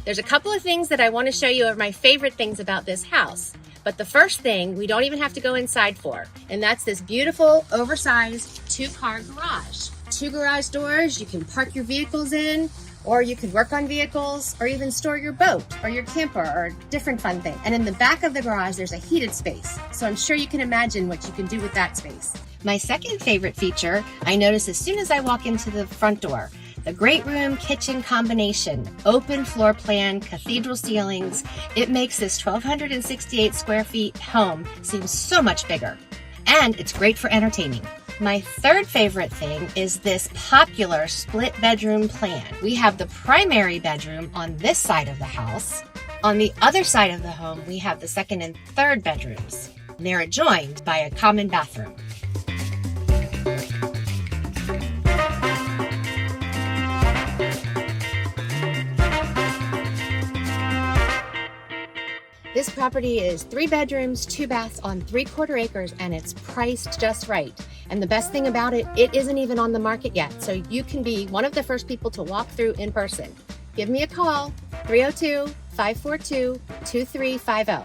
There's a couple of things that I want to show you are my favorite things about this house. But the first thing we don't even have to go inside for, and that's this beautiful oversized 2-car garage. 2 garage doors you can park your vehicles in, or you could work on vehicles, or even store your boat or your camper or a different fun thing. And in the back of the garage, there's a heated space. So I'm sure you can imagine what you can do with that space. My second favorite feature, I notice as soon as I walk into the front door, the great room kitchen combination, open floor plan, cathedral ceilings. It makes this 1,268 square feet home seem so much bigger. And it's great for entertaining. My third favorite thing is this popular split bedroom plan. We have the primary bedroom on this side of the house. On the other side of the home, we have the second and third bedrooms. They're adjoined by a common bathroom. This property is 3 bedrooms, 2 baths on 3/4 acres, and it's priced just right. And the best thing about it, it isn't even on the market yet, so you can be one of the first people to walk through in person. Give me a call, 302-542-2350.